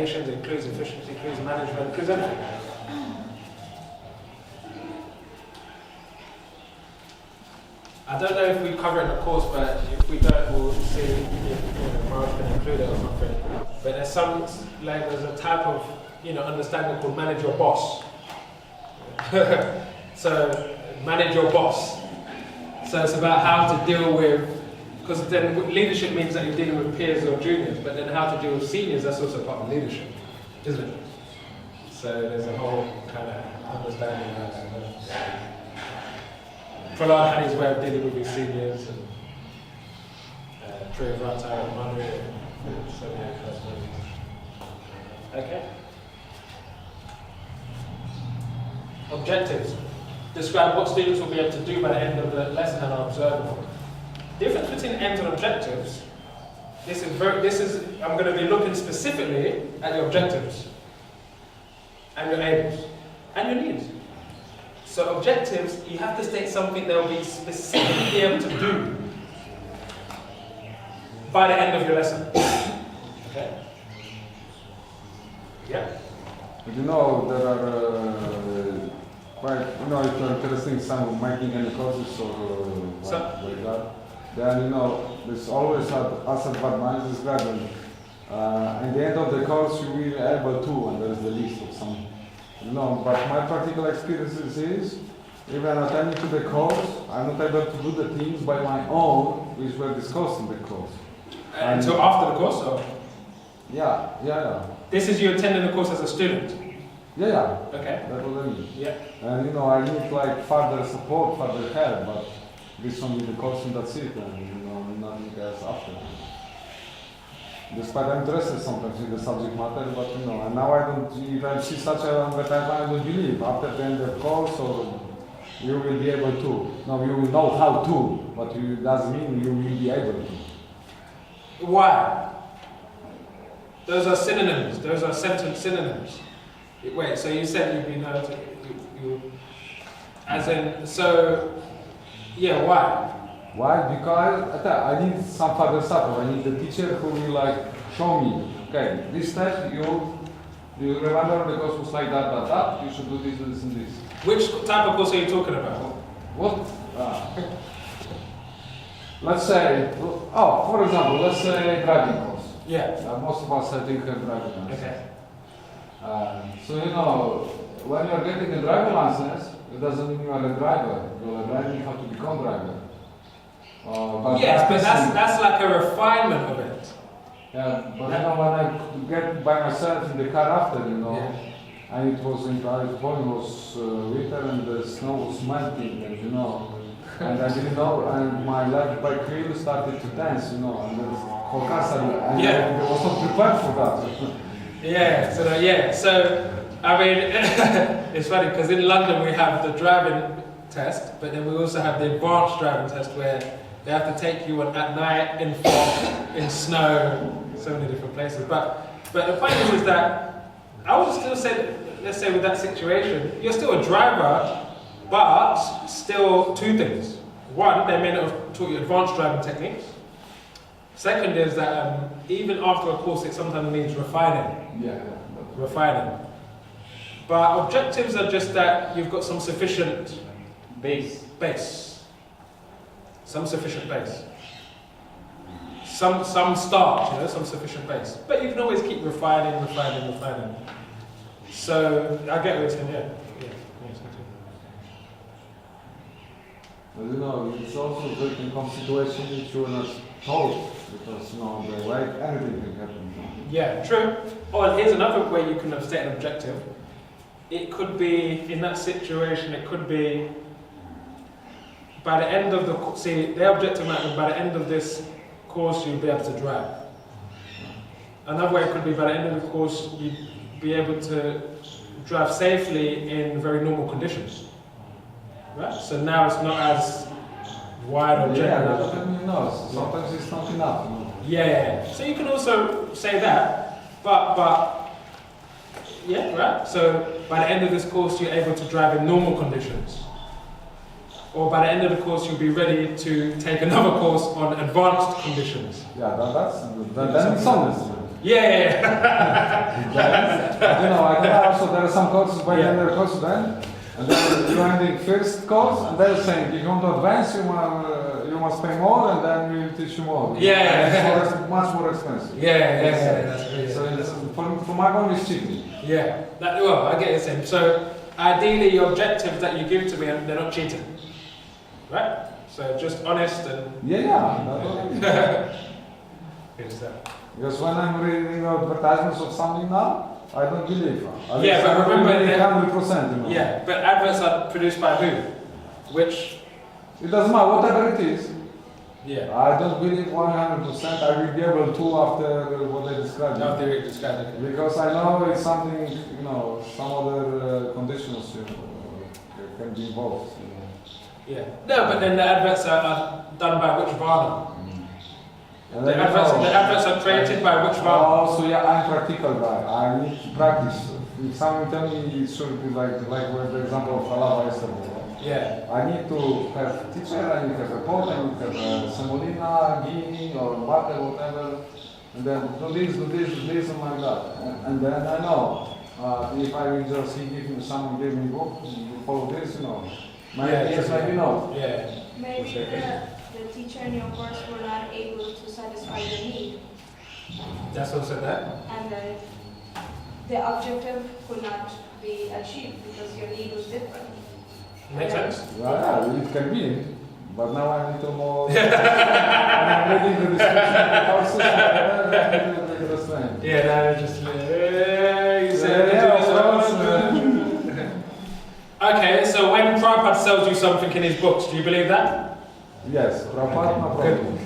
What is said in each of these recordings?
expectations, it includes efficiency, it includes management, it includes everything. I don't know if we cover it in the course, but if we don't, we'll see if Mark can include it or something. But there's there's a type of understanding called manage your boss. So manage your boss. So it's about how to deal with, because then leadership means that you're dealing with peers or juniors, but then how to deal with seniors, that's also part of leadership, isn't it? So there's a whole kind of understanding of that. Prahlad had his way of dealing with his seniors, and Priyavrata and Manu, and so many customers. Okay. Objectives. Describe what students will be able to do by the end of the lesson and are observable. Difference between aims and objectives. I'm going to be looking specifically at your objectives and your aims and your needs. So objectives, you have to state something they'll be specifically able to do by the end of your lesson. Okay? Yeah? But there are quite, if you're interested in some making any courses or like that, then there's always as advantages gradually. At the end of the course you will be able to, and there is the list of some. But my practical experiences is, even attending to the course, I'm not able to do the things by my own, which were discussed in the course. Until after the course, or? Yeah. This is you attending the course as a student? Yeah. Okay. That's what I mean. Yeah. And I need further support, further help, but this only the course and that's it, and nothing else after. Despite I'm interested sometimes in the subject matter, but and now I don't, if I see such an advertisement, I don't believe. After the end of the course, or you will be able to. No, you will know how to, but it doesn't mean you will be able to. Why? Those are synonyms. Those are sentence synonyms. Wait, so you said you'd be able to, as in, so, yeah, why? Why? Because I need some further support. I need the teacher who will show me. Okay, this step you remember the course was like that. You should do this, this, and this. Which type of course are you talking about? What? Let's say, for example, let's say driving course. Yeah. Most of us I think have driving license. Okay. So when you are getting a driving license, it doesn't mean you are a driver. You are learning how to become a driver. Yes, but that's like a refinement of it. Yeah, but when I get by myself in the car after, and it was in California, it was winter and the snow was melting, and I didn't know, and my left bike wheel started to dance, and the whole car started, and I was not prepared for that. So I mean, it's funny because in London we have the driving test, but then we also have the advanced driving test where they have to take you at night, in fog, in snow, so many different places. But the point is that I would still say, let's say with that situation, you're still a driver, but still two things. One, they may not have taught you advanced driving techniques. Second is that even after a course, it sometimes needs refining. Refining. But objectives are just that you've got some sufficient base. Some sufficient base. Some start, some sufficient base. But you can always keep refining. So I get what you're saying, yeah. But it's also there can come situations which you are not told, because the way anything can happen. Yeah, true. Or here's another way you can have set an objective. It could be, in that situation, it could be by the end of their objective might be by the end of this course you'll be able to drive. Another way could be by the end of the course you'd be able to drive safely in very normal conditions. Right? So now it's not as wide objective. Sometimes it's not enough. Yeah. So you can also say that, but yeah, right? So by the end of this course you're able to drive in normal conditions. Or by the end of the course you'll be ready to take another course on advanced conditions. Yeah, then it's honest. You know, like also there are some courses by the end of the course then, and then you're ending first course, and they're saying if you want to advance, you must pay more, and then we'll teach you more. And it's much more expensive. That's really So for my one, it's cheating. Yeah, well, I get it, Sam. So ideally, your objectives that you give to me, they're not cheating, right? So just honest and good stuff. Because when I'm reading advertisements of something now, I don't believe. But remember, 100%. You know. Yeah, but adverts are produced by who? Which? It doesn't matter, whatever it is. Yeah. I don't believe 100%. I will be able to after what they described. After you described it. Because I know it's something, some other conditions can be involved. Yeah. No, but then the adverts are done by which Varna? The adverts are created by which Varna? Also, I'm practical guy. I need to practice. If someone tell me it should be like with the example of Halava yesterday. Yeah. I need to have teacher, I need to have a pot, I need to have semolina, ghee, or butter, whatever. And then do this, and like that. And then I know. If I will just someone gave me book, you follow this, maybe no. Yeah. Maybe the teacher in your course were not able to satisfy your need. That's also that. And then the objective could not be achieved because your need was different. Makes sense? Yeah, it can be. But now I'm a little more. I'm reading the description of the courses. Yeah, now just. Okay, so when Prabhupada sells you something in his books, do you believe that? Yes, Prabhupada, no problem.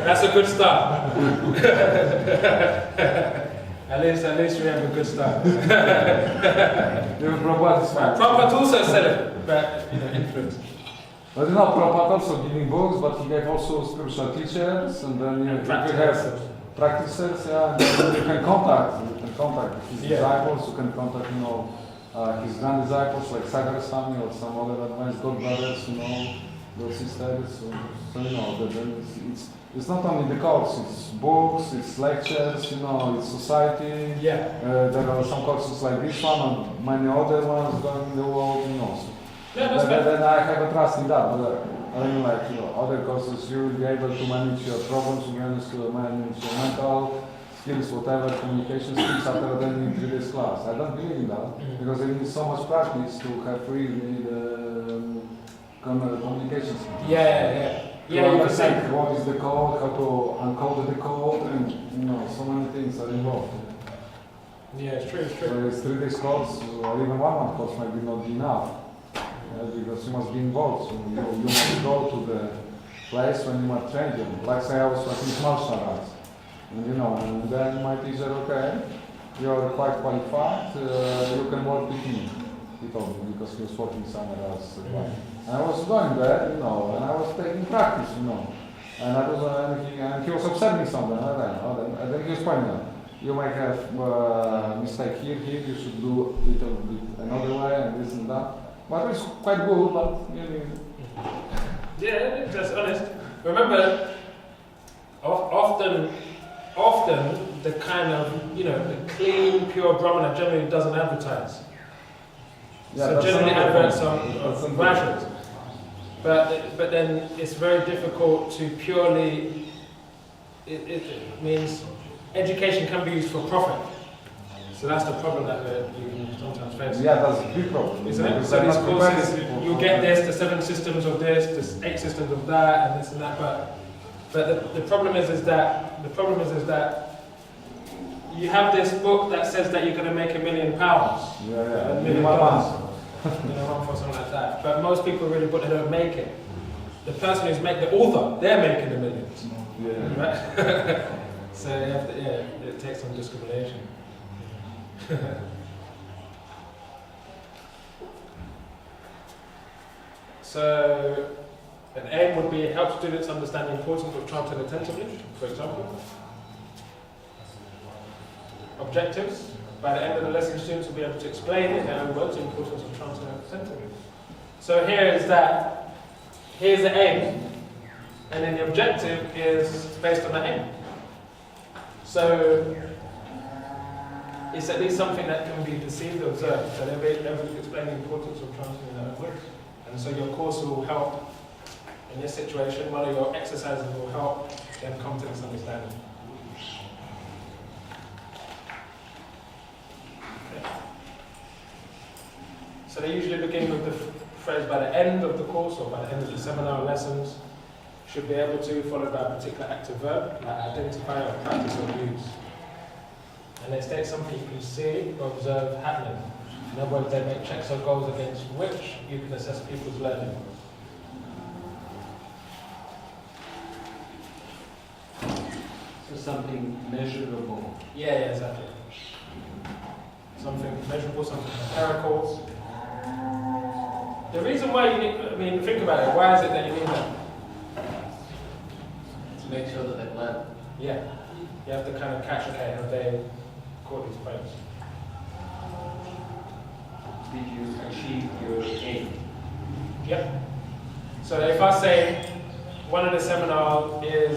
That's a good start. At least we have a good start. Prabhupada also said it, but influence. But Prabhupada also giving books, but he gave also spiritual teachers, and then you have practices, and then you can contact his disciples, you can contact, his grand disciples like Sagar Swami or some other advanced God brothers, those sisters. So it's not only the course, it's books, it's lectures, it's society. Yeah. There are some courses like this one and many other ones going in the world, Then I have a trust in that. But other courses, you will be able to manage your problems, you will manage your mental skills, whatever, communication skills after attending today's class. I don't believe in that because it needs so much practice to have really the communication skills. You understand what is the code, how to uncode the code, and so many things are involved. Yeah, it's true. So it's 3 days course, or even 1 month course might not be enough. Because you must be involved. So you must go to the place when you must train them. Like say I was working martial arts. And then my teacher, okay, you are quite qualified, you can work with me. He told me because he was working somewhere else. And I was going there, and I was taking practice, and I was, and he was observing something, and then he was pointing out, you might have mistake here, you should do it a bit another way, and this and that. But it's quite good, but Yeah, that's honest. Remember, often the kind of, the clean, pure Brahmana generally doesn't advertise. So generally adverts are rations. But then it's very difficult to purely, it means education can be used for profit. So that's the problem that you sometimes face. Yeah, that's a big problem. Isn't it? So these courses, you get this, the 7 systems of this, the 8 systems of that, and this and that. But the problem is that you have this book that says that you're going to make £1 million. Yeah. $1 million. For something like that. But most people really, but they don't make it. The person who's the author, they're making the millions. Yeah. Right? So you have to, it takes some discrimination. So, an aim would be help students understand the importance of chanting attentively, for example. Objectives. By the end of the lesson, students will be able to explain in their own words the importance of chanting attentively. So here's the aim, and then the objective is based on the aim. So it's at least something that can be perceived, observed. So they'll explain the importance of transferring that over. And so your course will help in this situation. One of your exercises will help them come to this understanding. Okay. So they usually begin with the phrase by the end of the course or by the end of the seminar lessons. Should be able to, followed by a particular active verb, like identify or practice or use. And they state something you can see or observe happening. In other words, they make checks or goals against which you can assess people's learning. So something measurable. Yeah, exactly. Something measurable, something empirical. The reason why you need, I mean, think about it, why is it that you need that? To make sure that they've learned. Yeah. You have to kind of catch, okay, have they caught these points? Did you achieve your aim? Yep. So if I say one of the seminars is